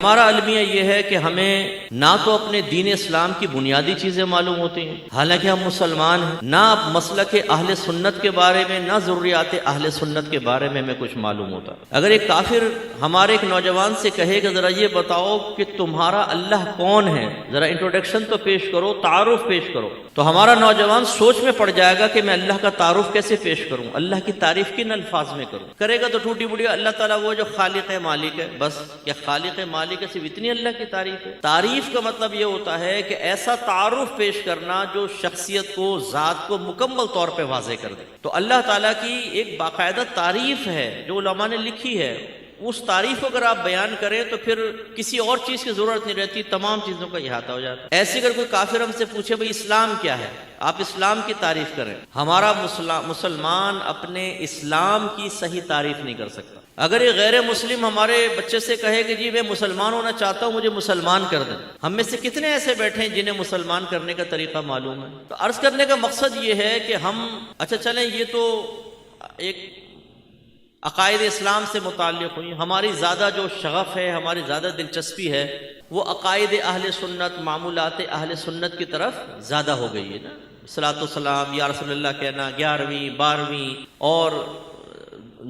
ہمارا المیہ یہ ہے کہ ہمیں نہ تو اپنے دین اسلام کی بنیادی چیزیں معلوم ہوتی ہیں، حالانکہ ہم مسلمان ہیں، نہ مسلک اہل سنت کے بارے میں، نہ ضروریات اہل سنت کے بارے میں ہمیں کچھ معلوم ہوتا۔ اگر ایک کافر ہمارے ایک نوجوان سے کہے کہ ذرا یہ بتاؤ کہ تمہارا اللہ کون ہے، ذرا انٹروڈکشن تو پیش کرو، تعارف پیش کرو، تو ہمارا نوجوان سوچ میں پڑ جائے گا کہ میں اللہ کا تعارف کیسے پیش کروں، اللہ کی تعریف کن الفاظ میں کروں۔ کرے گا تو ٹوٹی بڑی اللہ تعالیٰ وہ جو خالق مالک ہے، بس کیا خالق مالک ہے صرف اتنی اللہ کی تعریف ہے؟ تعریف کا مطلب یہ ہوتا ہے کہ ایسا تعارف پیش کرنا جو شخصیت کو، ذات کو مکمل طور پہ واضح کر دے۔ تو اللہ تعالیٰ کی ایک باقاعدہ تعریف ہے جو علماء نے لکھی ہے، اس تعریف کو اگر آپ بیان کریں تو پھر کسی اور چیز کی ضرورت نہیں رہتی، تمام چیزوں کا احاطہ ہو جاتا ہے۔ ایسے اگر کوئی کافر ہم سے پوچھے بھئی اسلام کیا ہے، آپ اسلام کی تعریف کریں، ہمارا مسلمان اپنے اسلام کی صحیح تعریف نہیں کر سکتا۔ اگر یہ غیر مسلم ہمارے بچے سے کہے کہ جی میں مسلمان ہونا چاہتا ہوں، مجھے مسلمان کر دیں، ہم میں سے کتنے ایسے بیٹھے ہیں جنہیں مسلمان کرنے کا طریقہ معلوم ہے؟ تو عرض کرنے کا مقصد یہ ہے کہ ہم اچھا چلیں، یہ تو ایک عقائد اسلام سے متعلق ہوئی، ہماری زیادہ جو شغف ہے، ہماری زیادہ دلچسپی ہے وہ عقائد اہل سنت، معمولات اہل سنت کی طرف زیادہ ہو گئی ہے نا۔ صلاۃ والسلام یا رسول اللہ کہنا، 11ویں 12ویں اور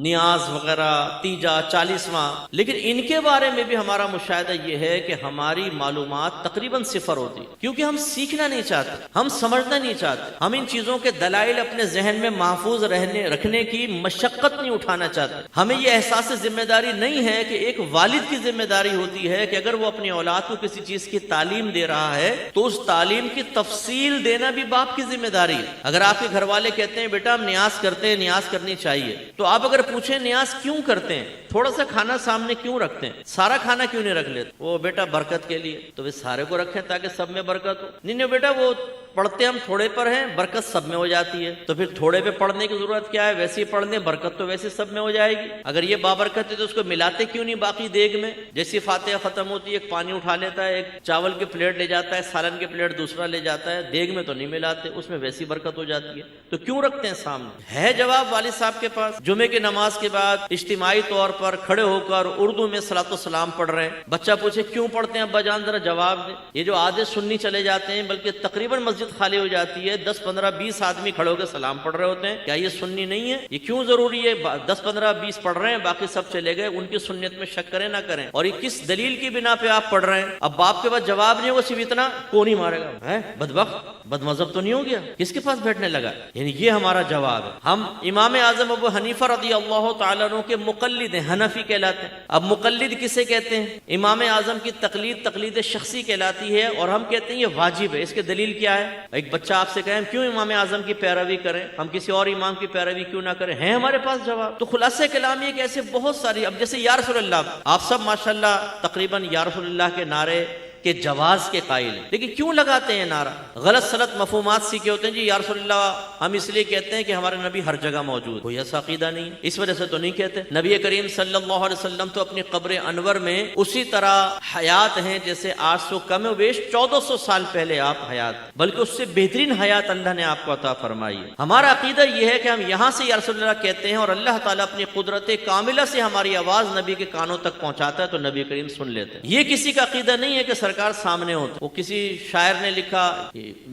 نیاز وغیرہ، تیجا 40واں، لیکن ان کے بارے میں بھی ہمارا مشاہدہ یہ ہے کہ ہماری معلومات تقریباً صفر ہوتی، کیونکہ ہم سیکھنا نہیں چاہتے، ہم سمجھنا نہیں چاہتے، ہم ان چیزوں کے دلائل اپنے ذہن میں محفوظ رکھنے کی مشقت نہیں اٹھانا چاہتے۔ ہمیں یہ احساس ذمہ داری نہیں ہے کہ ایک والد کی ذمہ داری ہوتی ہے کہ اگر وہ اپنی اولاد کو کسی چیز کی تعلیم دے رہا ہے تو اس تعلیم کی تفصیل دینا بھی باپ کی ذمہ داری ہے۔ اگر آپ کے گھر والے کہتے ہیں بیٹا ہم نیاز کرتے ہیں، نیاز کرنی چاہیے، تو آپ اگر پوچھیں نیاز کیوں کرتے ہیں، تھوڑا سا کھانا سامنے کیوں رکھتے ہیں، سارا کھانا کیوں نہیں رکھ لیتے؟ وہ بیٹا برکت کے لیے، تو وہ سارے کو رکھیں تاکہ سب میں برکت ہو۔ نہیں بیٹا وہ پڑھتے ہم تھوڑے پر ہیں، برکت سب میں ہو جاتی ہے، تو پھر تھوڑے پہ پڑھنے کی ضرورت کیا ہے، ویسے ہی پڑھ لیں، برکت تو ویسے سب میں ہو جائے گی۔ اگر یہ بابرکت ہے تو اس کو ملاتے کیوں نہیں باقی دیگ میں؟ جیسی فاتحہ ختم ہوتی ہے ایک پانی اٹھا لیتا ہے، ایک چاول کی پلیٹ لے جاتا ہے، سالن کی پلیٹ دوسرا لے جاتا ہے، دیگ میں تو نہیں ملاتے، اس میں ویسی برکت ہو جاتی ہے، تو کیوں رکھتے ہیں سامنے؟ ہے جواب والد صاحب کے پاس۔ جمعے کی نماز کے بعد اجتماعی طور پر کھڑے ہو کر اردو میں صلاۃ والسلام پڑھ رہے ہیں، بچہ پوچھے کیوں پڑھتے ہیں ابا جان، ذرا جواب دیں۔ یہ جو آدھے سنی چلے جاتے ہیں، بلکہ تقریباً مسجد خالی ہو جاتی ہے، 10 15 20 آدمی کھڑے ہو کے سلام پڑھ رہے ہوتے ہیں، کیا یہ سنی نہیں ہے؟ یہ کیوں ضروری ہے؟ 10 15 20 پڑھ رہے ہیں، باقی سب چلے گئے، ان کی سنت میں شک کریں نہ کریں، اور یہ کس دلیل کی بنا پہ آپ پڑھ رہے ہیں؟ اب باپ کے پاس جواب نہیں ہوگا، صرف اتنا کون ہی مارے گا، ہے بدبخت، بد مذہب تو نہیں ہو گیا، کس کے پاس بیٹھنے لگا؟ یعنی یہ ہمارا جواب ہے۔ ہم امام اعظم ابو حنیفہ رضی اللہ تعالیٰ عنہ کے مقلد ہیں، حنفی کہلاتے ہیں۔ اب مقلد کسے کہتے ہیں؟ امام اعظم کی تقلید شخصی کہلاتی ہے، اور ہم کہتے ہیں یہ واجب ہے۔ اس کے دلیل کیا ہے؟ ایک بچہ آپ سے کہے ہم کیوں امام اعظم کی پیروی کریں، ہم کسی اور امام کی پیروی کیوں نہ کریں؟ ہیں ہمارے پاس جواب۔ تو خلاصہ کلام یہ کہ ایسے بہت ساری، اب جیسے یا رسول اللہ، آپ سب ماشاءاللہ تقریباً یا رسول اللہ کے نعرے کے جواز کے قائل ہیں، لیکن کیوں لگاتے ہیں نعرہ؟ غلط سلط مفہومات سیکھے ہوتے ہیں، جی یا رسول اللہ ہم اس لیے کہتے ہیں کہ ہمارے نبی ہر جگہ موجود، کوئی ایسا عقیدہ نہیں، اس وجہ سے تو نہیں کہتے۔ نبی کریم صلی اللہ علیہ وسلم تو اپنی قبر انور میں اسی طرح حیات ہیں جیسے آج سے کم و بیش 1400 سال پہلے آپ حیات، بلکہ اس سے بہترین حیات اللہ نے آپ کو عطا فرمائی ہے۔ ہمارا عقیدہ یہ ہے کہ ہم یہاں سے یا رسول اللہ کہتے ہیں، اور اللہ تعالیٰ اپنی قدرت کاملہ سے ہماری آواز نبی کے کانوں تک پہنچاتا ہے تو نبی کریم سن لیتے ہیں۔ یہ کسی کا عقیدہ نہیں ہے کہ سرکار سامنے ہوتا۔ وہ کسی شاعر نے لکھا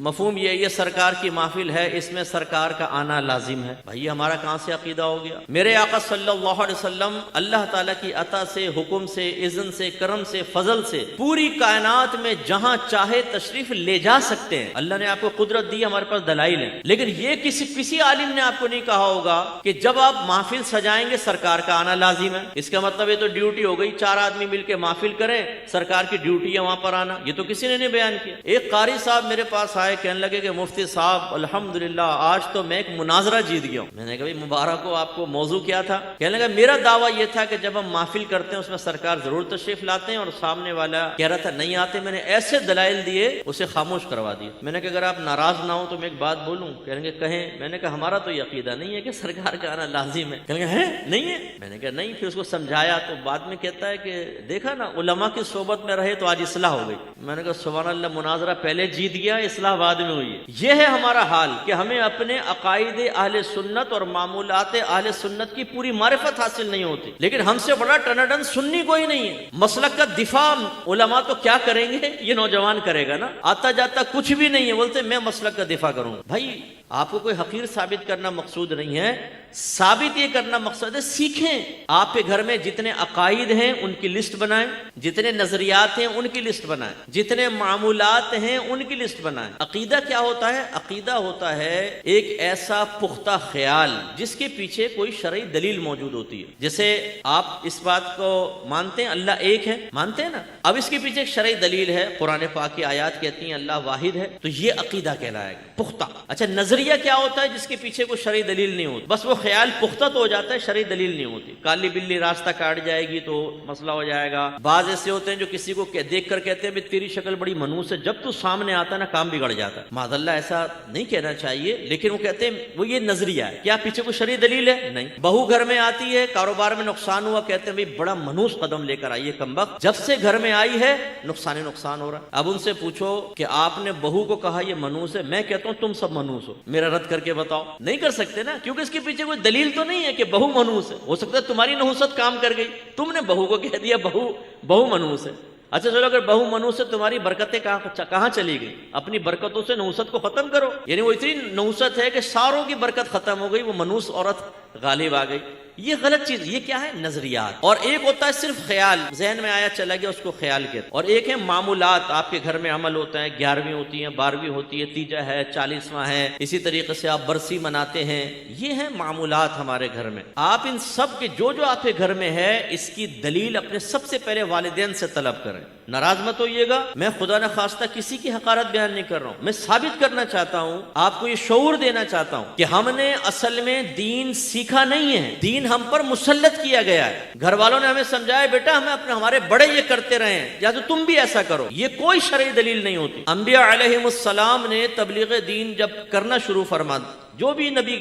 مفہوم یہ سرکار کی محفل ہے، اس میں سرکار کا آنا لازم ہے۔ بھائی ہمارا کہاں سے عقیدہ ہو گیا؟ میرے آقا صلی اللہ علیہ وسلم اللہ تعالیٰ کی عطا سے، حکم سے، اذن سے، کرم سے، فضل سے پوری کائنات میں جہاں چاہے تشریف لے جا سکتے ہیں۔ اللہ نے آپ کو قدرت دی، ہمارے پاس دلائل ہیں، لیکن یہ کسی عالم نے آپ کو نہیں کہا ہوگا کہ جب آپ محفل سجائیں گے سرکار کا آنا لازم ہے۔ اس کا مطلب یہ تو ڈیوٹی ہو گئی، 4 آدمی مل کے محفل کریں، سرکار کی ڈیوٹی ہے وہاں پر آنا، یہ تو کسی نے نہیں بیان کیا۔ ایک قاری صاحب میرے پاس آئے، کہنے لگے کہ مفتی صاحب الحمدللہ آج تو میں ایک مناظرہ جیت گیا ہوں۔ میں نے کہا بھائی مبارک ہو، آپ کو موضوع کیا تھا؟ کہنے لگا میرا دعویٰ یہ تھا کہ جب ہم محفل کرتے ہیں اس میں سرکار ضرور تشریف لاتے ہیں، اور سامنے والا کہہ رہا تھا نہیں آتے، میں نے ایسے دلائل دیے اسے خاموش کروا دیا۔ میں نے کہا اگر آپ ناراض نہ ہو تو میں ایک بات بولوں؟ کہنے لگے کہیں۔ میں نے کہا ہمارا تو یہ عقیدہ نہیں ہے کہ سرکار کا آنا لازم ہے۔ کہنے لگے ہے نہیں ہے؟ میں نے کہا نہیں۔ پھر اس کو سمجھایا تو بعد میں کہتا ہے کہ دیکھا نا علماء کی صحبت میں رہے تو آج اصلاح ہو گئی. میں نے کہا سبحان اللہ, مناظرہ پہلے جیت گیا, اصلاح بعد میں ہوئی ہے. یہ ہے ہمارا حال کہ ہمیں اپنے عقائد اہل سنت اور معمولات اہل سنت کی پوری معرفت حاصل نہیں ہوتی. لیکن ہم سے بڑا ٹنڈن سنی کوئی نہیں ہے. مسلک کا دفاع علماء تو کیا کریں گے, یہ نوجوان کرے گا نا. آتا جاتا کچھ بھی نہیں ہے, بولتے میں مسلک کا دفاع کروں گا. بھائی آپ کو کوئی حقیر ثابت کرنا مقصود نہیں ہے, ثابت یہ کرنا مقصد ہے سیکھیں. آپ کے گھر میں جتنے عقائد ہیں ان کی لسٹ بنائیں, جتنے نظریات ہیں ان کی لسٹ بنائیں, جتنے معمولات ہیں ان کی لسٹ بنائیں. عقیدہ کیا ہوتا ہے؟ عقیدہ ہوتا ہے ایک ایسا پختہ خیال جس کے پیچھے کوئی شرعی دلیل موجود ہوتی ہے. جیسے آپ اس بات کو مانتے ہیں اللہ ایک ہے, مانتے ہیں نا, اب اس کے پیچھے ایک شرعی دلیل ہے, قرآن پاک کی آیات کہتی ہیں اللہ واحد ہے, تو یہ عقیدہ کہلائے گا پختہ. اچھا نظریہ کیا ہوتا ہے؟ جس کے پیچھے کوئی شرعی دلیل نہیں ہوتی, بس وہ خیال پختہ تو ہو جاتا ہے, شرعی دلیل نہیں ہوتی. کالی بلی راستہ کاٹ جائے گی تو مسئلہ ہو جائے گا. بعض ایسے ہوتے ہیں جو کسی کو دیکھ کر کہتے ہیں تیری شکل بڑی منحوس ہے, جب تو سامنے آتا ہے نا کام بگڑ جاتا ہے. معاذ اللہ ایسا نہیں کہنا چاہیے, لیکن وہ کہتے ہیں وہ یہ نظریہ ہے. کیا پیچھے کوئی شرعی دلیل ہے؟ نہیں. بہو گھر میں آتی ہے, کاروبار میں نقصان ہوا, کہتے ہیں بھائی بڑا منحوس قدم لے کر آئیے کمبخت, جب سے گھر میں آئی ہے نقصان ہو رہا ہے. اب ان سے پوچھو کہ آپ نے بہو کو کہا یہ منحوس ہے, میں کہتا ہوں تم سب منحوس ہو, میرا رد کر کے بتاؤ. نہیں کر سکتے نا, کیونکہ اس کے پیچھے کوئی دلیل تو نہیں ہے کہ بہو منحوس ہے. ہو سکتا ہے تمہاری نحوست کام کر گئی, تم نے بہو کو کہہ دیا بہو منحوس ہے. اچھا چلو اگر بہو منحوس سے تمہاری برکتیں کہاں چلی گئی؟ اپنی برکتوں سے نحوست کو ختم کرو. یعنی وہ اتنی نحوست ہے کہ ساروں کی برکت ختم ہو گئی, وہ منحوس عورت غالب آ گئی. یہ غلط چیز. یہ کیا ہے؟ نظریات. اور ایک ہوتا ہے صرف خیال, ذہن میں آیا چلا گیا, اس کو خیال کہتے ہیں. اور ایک ہے معمولات, آپ کے گھر میں عمل ہوتا ہے, 11ویں ہوتی ہے, 12ویں ہوتی ہے, تیجا ہے, 40واں ہے, اسی طریقے سے آپ برسی مناتے ہیں. یہ ہیں معمولات ہمارے گھر میں. آپ ان سب کے جو آپ کے گھر میں ہے اس کی دلیل اپنے سب سے پہلے والدین سے طلب کریں. ناراض مت ہوئیے گا, میں خدا نخواستہ کسی کی حقارت بیان نہیں کر رہا ہوں, میں ثابت کرنا چاہتا ہوں, آپ کو یہ شعور دینا چاہتا ہوں کہ ہم نے اصل میں دین سیکھا نہیں ہے, دین ہم پر مسلط کیا گیا ہے. گھر والوں نے ہمیں سمجھایا بیٹا ہمارے بڑے یہ کرتے رہے ہیں, یا تو تم بھی ایسا کرو. یہ کوئی شرعی دلیل نہیں ہوتی. انبیاء علیہم السلام نے تبلیغ دین جب کرنا شروع فرما, جو بھی نبی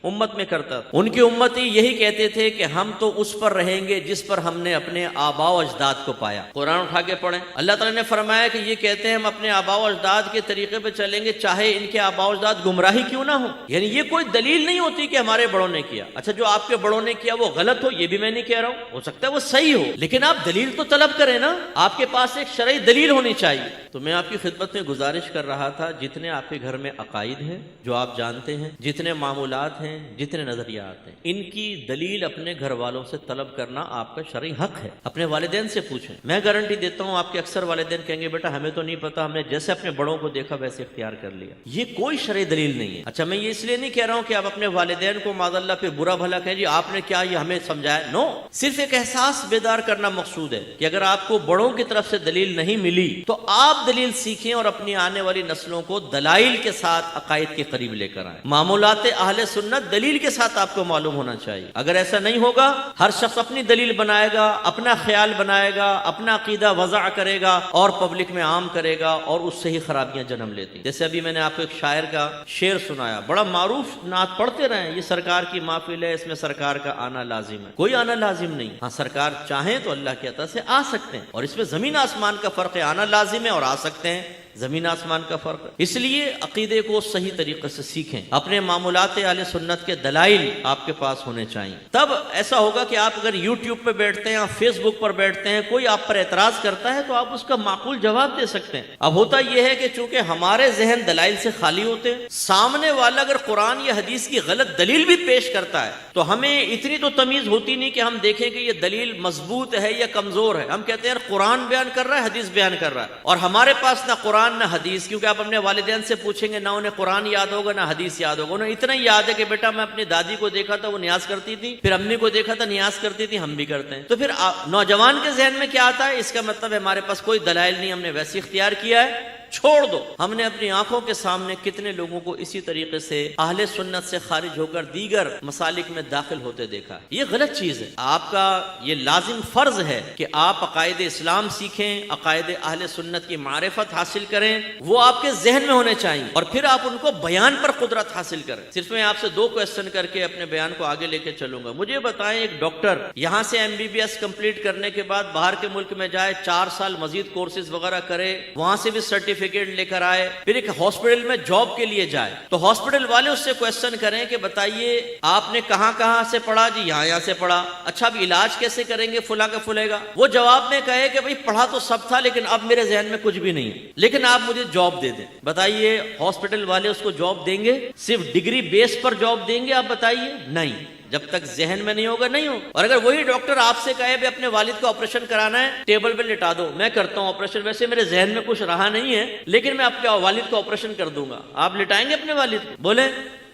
امت میں کرتا, ان کی امتی یہی کہتے تھے کہ ہم تو اس پر رہیں گے جس پر ہم نے اپنے آباء و اجداد کو پایا. قرآن اٹھا کے پڑھیں, اللہ تعالیٰ نے فرمایا کہ یہ کہتے ہیں ہم اپنے آباء و اجداد کے طریقے پہ چلیں گے چاہے ان کے آباء و اجداد گمراہی کیوں نہ ہو. یعنی یہ کوئی دلیل نہیں ہوتی کہ ہمارے بڑوں نے کیا. اچھا جو آپ کے بڑوں نے کیا وہ غلط ہو, یہ بھی میں نہیں کہہ رہا ہوں, ہو سکتا ہے وہ صحیح ہو, لیکن آپ دلیل تو طلب کریں نا. آپ کے پاس ایک شرعی دلیل ہونی چاہیے. تو میں آپ کی خدمت میں گزارش کر رہا تھا, جتنے آپ کے گھر میں عقائد ہیں جو آپ جانتے ہیں, جتنے معمولات ہیں, جتنے نظریات ہیں, ان کی دلیل اپنے گھر والوں سے طلب کرنا آپ کا شرعی حق ہے. اپنے والدین سے پوچھیں. میں گارنٹی دیتا ہوں آپ کے اکثر والدین کہیں گے بیٹا ہمیں تو نہیں پتا, ہم نے جیسے اپنے بڑوں کو دیکھا ویسے اختیار کر لیا. یہ کوئی شرعی دلیل نہیں ہے. اچھا میں یہ اس لیے نہیں کہہ رہا ہوں کہ آپ اپنے والدین کو معاذ اللہ پہ برا بھلا کہیں جی آپ نے کیا یہ ہمیں سمجھایا. نو, صرف ایک احساس بیدار کرنا مقصود ہے کہ اگر آپ کو بڑوں کی طرف سے دلیل نہیں ملی تو آپ دلیل سیکھیں اور اپنی آنے والی نسلوں کو دلائل کے ساتھ عقائد کے قریب لے کر آئیں. معمولات اہل سنت دلیل کے ساتھ آپ کو معلوم ہونا چاہیے. اگر ایسا نہیں ہوگا, ہر شخص اپنی دلیل بنائے گا, اپنا خیال بنائے گا, اپنا عقیدہ وضع کرے گا اور پبلک میں عام کرے گا, اور اس سے ہی خرابیاں جنم لیتی. جیسے ابھی میں نے آپ کو ایک شاعر کا شعر سنایا, بڑا معروف, نعت پڑھتے رہے, یہ سرکار کی محفل ہے, اس میں سرکار کا آنا لازم ہے. کوئی آنا لازم نہیں. ہاں سرکار چاہیں تو اللہ کی عطا سے آ سکتے ہیں, اور اس میں زمین آسمان کا فرق ہے. آنا لازم ہے اور آ سکتے ہیں, زمین آسمان کا فرق ہے. اس لیے عقیدے کو صحیح طریقے سے سیکھیں. اپنے معمولات اہل سنت کے دلائل آپ کے پاس ہونے چاہیے. تب ایسا ہوگا کہ آپ اگر یوٹیوب پہ بیٹھتے ہیں, فیس بک پر بیٹھتے ہیں, کوئی آپ پر اعتراض کرتا ہے تو آپ اس کا معقول جواب دے سکتے ہیں. اب ہوتا یہ ہے کہ چونکہ ہمارے ذہن دلائل سے خالی ہوتے ہیں, سامنے والا اگر قرآن یا حدیث کی غلط دلیل بھی پیش کرتا ہے تو ہمیں اتنی تو تمیز ہوتی نہیں کہ ہم دیکھیں کہ یہ دلیل مضبوط ہے یا کمزور ہے. ہم کہتے ہیں قرآن بیان کر رہا ہے, حدیث بیان کر رہا ہے, اور ہمارے پاس نہ قرآن نہ حدیث. کیونکہ آپ اپنے والدین سے پوچھیں گے, نہ انہیں قرآن یاد ہوگا نہ حدیث یاد ہوگا. انہیں اتنا ہی یاد ہے کہ بیٹا میں اپنی دادی کو دیکھا تھا وہ نیاز کرتی تھی, پھر امی کو دیکھا تھا نیاز کرتی تھی, ہم بھی کرتے ہیں. تو پھر نوجوان کے ذہن میں کیا آتا ہے, اس کا مطلب ہے ہمارے پاس کوئی دلائل نہیں, ہم نے ویسے اختیار کیا ہے. چھوڑ دو. ہم نے اپنی آنکھوں کے سامنے کتنے لوگوں کو اسی طریقے سے اہل سنت سے خارج ہو کر دیگر مسالک میں داخل ہوتے دیکھا. یہ غلط چیز ہے. آپ کا یہ لازم فرض ہے کہ آپ عقائد اسلام سیکھیں, عقائد اہل سنت کی معرفت حاصل کریں, وہ آپ کے ذہن میں ہونے چاہیے, اور پھر آپ ان کو بیان پر قدرت حاصل کریں. صرف میں آپ سے 2 کویسچن کر کے اپنے بیان کو آگے لے کے چلوں گا. مجھے بتائیں, ایک ڈاکٹر یہاں سے MBBS کمپلیٹ کرنے کے بعد باہر کے ملک میں جائے, 4 سال مزید کورسز وغیرہ کرے, وہاں سے بھی سرٹیفکیٹ لے کر آئے, پھر ایک ہاسپٹل میں جاب کے لیے جائے, تو ہاسپٹل والے اس سے کویسچن کریں کہ بتائیے آپ نے کہاں کہاں سے پڑھا؟ جی یہاں سے پڑھا. اچھا اب علاج کیسے کریں گے؟ فلاں کا پھلے گا. وہ جواب میں کہے کہ بھئی پڑھا تو سب تھا لیکن اب میرے ذہن میں کچھ بھی نہیں ہے, لیکن آپ مجھے جاب دے دیں. بتائیے ہاسپٹل والے اس کو جاب دیں گے؟ صرف ڈگری بیس پر جاب دیں گے؟ آپ بتائیے. نہیں, جب تک ذہن میں نہیں ہوگا نہیں ہوگا. اور اگر وہی ڈاکٹر آپ سے کہے بھی اپنے والد کا آپریشن کرانا ہے, ٹیبل پہ لٹا دو, میں کرتا ہوں آپریشن, ویسے میرے ذہن میں کچھ رہا نہیں ہے لیکن میں اپنے والد کا آپریشن کر دوں گا, آپ لٹائیں گے اپنے والد کو؟ بولے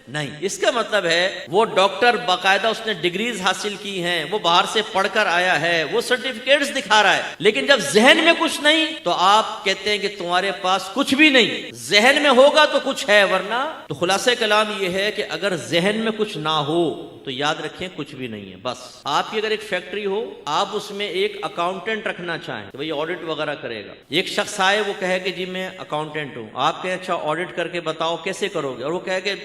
نہیں. اس کا مطلب ہے وہ ڈاکٹر باقاعدہ اس نے ڈگریز حاصل کی ہیں, وہ باہر سے پڑھ کر آیا ہے, وہ سرٹیفکیٹس دکھا رہا ہے, لیکن جب ذہن میں کچھ نہیں تو آپ کہتے ہیں کہ تمہارے پاس کچھ بھی نہیں. ذہن میں ہوگا تو کچھ ہے, ورنہ. تو خلاصہ کلام یہ ہے کہ اگر ذہن میں کچھ نہ ہو تو یاد رکھیں کچھ بھی نہیں ہے. بس آپ کی اگر ایک فیکٹری ہو, آپ اس میں ایک اکاؤنٹنٹ رکھنا چاہیں کہ بھئی آڈٹ وغیرہ کرے گا, ایک شخص آئے وہ کہے کہ جی میں اکاؤنٹنٹ ہوں, آپ کہیں اچھا آڈٹ کر کے بتاؤ کیسے کرو گے, اور وہ کہے کہ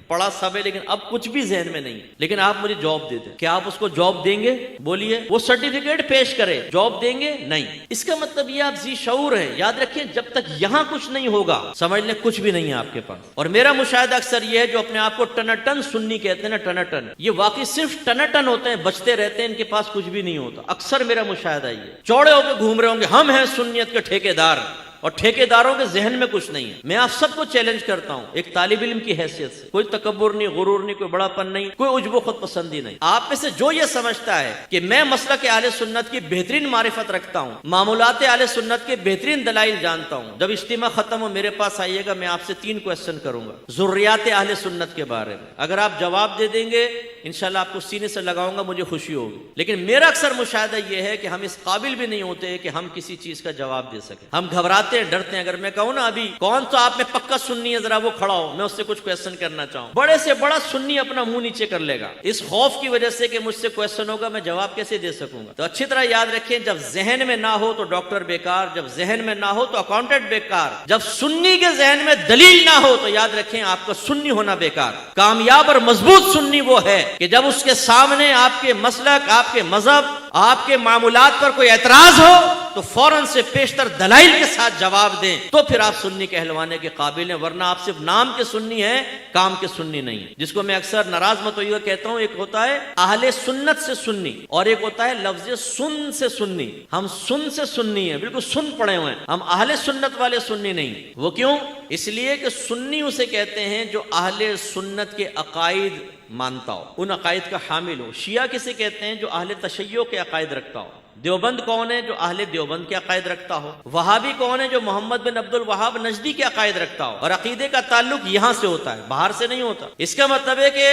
پڑھا سب ہے لیکن اب کچھ بھی ذہن میں نہیں, لیکن آپ مجھے جاب دے دیں. کیا آپ اس کو جاب دیں گے؟ بولیے. وہ سرٹیفکیٹ پیش کرے, جاب دیں گے؟ نہیں. اس کا مطلب یہ آپ ذی شعور ہیں. یاد رکھیں جب تک یہاں کچھ نہیں ہوگا سمجھ لیں کچھ بھی نہیں ہے آپ کے پاس. اور میرا مشاہدہ اکثر یہ ہے جو اپنے آپ کو ٹنٹن سنی کہتے ہیں نا, ٹنٹن, یہ واقعی صرف ٹنٹن ہوتے ہیں, بچتے رہتے ہیں, ان کے پاس کچھ بھی نہیں ہوتا. اکثر میرا مشاہدہ یہ, چوڑے ہو کے گھوم رہے ہوں گے ہم ہیں سنیت کے ٹھیکیدار, اور ٹھیکیداروں کے ذہن میں کچھ نہیں ہے. میں آپ سب کو چیلنج کرتا ہوں ایک طالب علم کی حیثیت سے, کوئی تکبر نہیں, غرور نہیں, کوئی بڑا پن نہیں, کوئی عجب و خود پسندی نہیں. آپ میں سے جو یہ سمجھتا ہے کہ میں مسلک اہل سنت کی بہترین معرفت رکھتا ہوں, معمولات اہل سنت کے بہترین دلائل جانتا ہوں, جب اجتماع ختم ہو میرے پاس آئیے گا, میں آپ سے 3 کویسچن کروں گا ذریات اہل سنت کے بارے میں. اگر آپ جواب دے دیں گے انشاءاللہ آپ کو سینے سے لگاؤں گا, مجھے خوشی ہوگی. لیکن میرا اکثر مشاہدہ یہ ہے کہ ہم اس قابل بھی نہیں ہوتے کہ ہم کسی چیز کا جواب دے سکیں. ہم گھبراتے ہیں, ڈرتے ہیں. اگر میں کہوں نا ابھی کون تو آپ میں پکا سنی ہے, ذرا وہ کھڑا ہو, میں اس سے کچھ کویسچن کرنا چاہوں, بڑے سے بڑا سنی اپنا منہ نیچے کر لے گا اس خوف کی وجہ سے کہ مجھ سے کویسچن ہوگا, میں جواب کیسے دے سکوں گا. تو اچھی طرح یاد رکھیں, جب ذہن میں نہ ہو تو ڈاکٹر بیکار, جب ذہن میں نہ ہو تو اکاؤنٹنٹ بیکار, جب سنی کے ذہن میں دلیل نہ ہو تو یاد رکھیں آپ کا سنی ہونا بیکار. کامیاب اور مضبوط سنی وہ ہے کہ جب اس کے سامنے آپ کے مسلک, آپ کے مذہب, آپ کے معمولات پر کوئی اعتراض ہو تو فوراً سے پیشتر دلائل کے ساتھ جواب دیں, تو پھر آپ سنی کہلوانے کے قابل ہیں. ورنہ آپ صرف نام کے سنی ہیں, کام کے سنی نہیں ہیں. جس کو میں اکثر ناراض مت ہوئیے کہتا ہوں, ایک ہوتا ہے اہل سنت سے سنی اور ایک ہوتا ہے لفظ سن سے سنی. ہم سن سے سنی ہیں, بالکل سن پڑے ہوئے ہیں, ہم اہل سنت والے سنی نہیں. وہ کیوں؟ اس لیے کہ سنی اسے کہتے ہیں جو اہل سنت کے عقائد مانتا ہو, ان عقائد کا حامل ہو. شیعہ کسے کہتے ہیں؟ جو اہل تشیع کے عقائد رکھتا ہو. دیوبند کون ہے؟ جو اہل دیوبند کے عقائد رکھتا ہو. وہابی کون ہے؟ جو محمد بن عبد الوہاب نجدی کے عقائد رکھتا ہو. اور عقیدے کا تعلق یہاں سے ہوتا ہے, باہر سے نہیں ہوتا. اس کا مطلب ہے کہ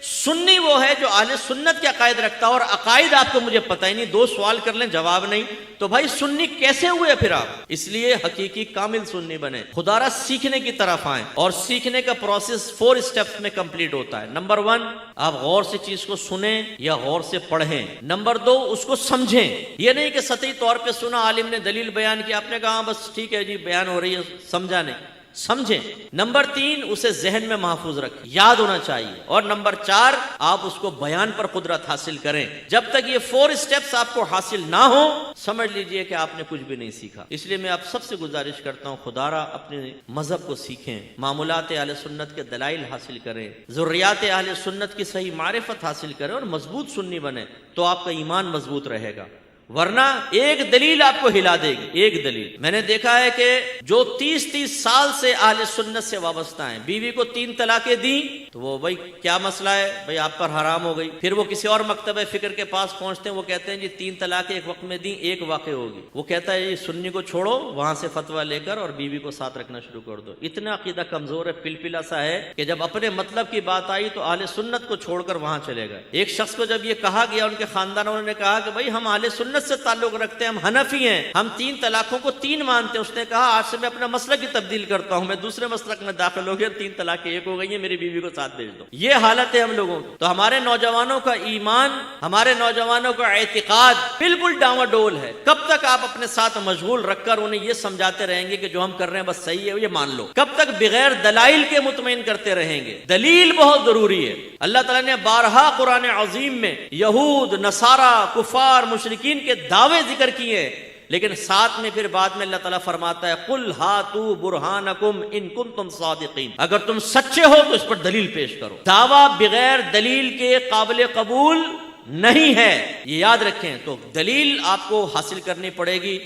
سنی وہ ہے جو اہل سنت کے عقائد رکھتا ہو. اور عقائد آپ کو مجھے پتہ ہی نہیں, 2 سوال کر لیں جواب نہیں, تو بھائی سنی کیسے ہوئے پھر آپ؟ اس لیے حقیقی کامل سنی بنے, خدا را سیکھنے کی طرف آئیں. اور سیکھنے کا پروسیس 4 سٹیپس میں کمپلیٹ ہوتا ہے. نمبر 1, آپ غور سے چیز کو سنیں یا غور سے پڑھیں. نمبر 2, اس کو سمجھیں. یہ نہیں کہ سطحی طور پہ سنا, عالم نے دلیل بیان کی, آپ نے کہا بس ٹھیک ہے جی بیان ہو رہی ہے, سمجھا نہیں. سمجھیں. نمبر 3, اسے ذہن میں محفوظ رکھیں, یاد ہونا چاہیے. اور نمبر 4, آپ اس کو بیان پر قدرت حاصل کریں. جب تک یہ 4 سٹیپس آپ کو حاصل نہ ہو, سمجھ لیجئے کہ آپ نے کچھ بھی نہیں سیکھا. اس لیے میں آپ سب سے گزارش کرتا ہوں, خدا را اپنے مذہب کو سیکھیں, معمولات اہل سنت کے دلائل حاصل کریں, ذریات اہل سنت کی صحیح معرفت حاصل کریں, اور مضبوط سنی بنیں, تو آپ کا ایمان مضبوط رہے گا. ورنہ ایک دلیل آپ کو ہلا دے گی, ایک دلیل. میں نے دیکھا ہے کہ جو 30 سال سے اہل سنت سے وابستہ ہیں, بیوی کو 3 طلاقیں دیں تو وہ بھائی کیا مسئلہ ہے, بھائی آپ پر حرام ہو گئی. پھر وہ کسی اور مکتبہ فکر کے پاس پہنچتے ہیں, وہ کہتے ہیں جی 3 طلاقیں ایک وقت میں دیں, ایک واقع ہوگی. وہ کہتا ہے یہ سنی کو چھوڑو, وہاں سے فتویٰ لے کر اور بیوی کو ساتھ رکھنا شروع کر دو. اتنا عقیدہ کمزور ہے, پلپلا سا ہے کہ جب اپنے مطلب کی بات آئی تو اہل سنت کو چھوڑ کر وہاں چلے گئے. ایک شخص کو جب یہ کہا گیا, ان کے خاندان والوں نے کہا کہ بھائی ہم اہل سنت سنت سے تعلق رکھتے ہیں، ہم حنفی ہیں، ہم 3 طلاقوں کو 3 مانتے ہیں. اس نے کہا آج سے میں اپنا مسلک کی تبدیل کرتا ہوں، میں دوسرے مسلک میں داخل ہو گیا، 3 طلاقیں 1 ہو گئی ہیں، میری بیوی کو ساتھ بھیج دو. یہ حالت ہے ہم لوگوں کی. تو ہمارے نوجوانوں کا ایمان، ہمارے نوجوانوں کا اعتقاد بالکل ڈاواڈول ہے. کب تک آپ اپنے ساتھ مشغول رکھ کر انہیں یہ سمجھاتے رہیں گے کہ جو ہم کر رہے ہیں بس صحیح ہے، یہ مان لو؟ کب تک بغیر دلائل کے مطمئن کرتے رہیں گے؟ دلیل بہت ضروری ہے. اللہ تعالیٰ نے بارہا قرآن عظیم میں یہود، نصارہ، کفار، مشرکین کے دعوے ذکر کیے ہیں، لیکن ساتھ میں پھر بعد میں اللہ تعالیٰ فرماتا ہے قُلْ هَاتُوا بُرْهَانَكُمْ إِن كُنتُمْ صَادِقِينَ، اگر تم سچے ہو تو اس پر دلیل پیش کرو. دعویٰ بغیر دلیل کے قابل قبول نہیں ہے، یہ یاد رکھیں. تو دلیل آپ کو حاصل کرنی پڑے گی.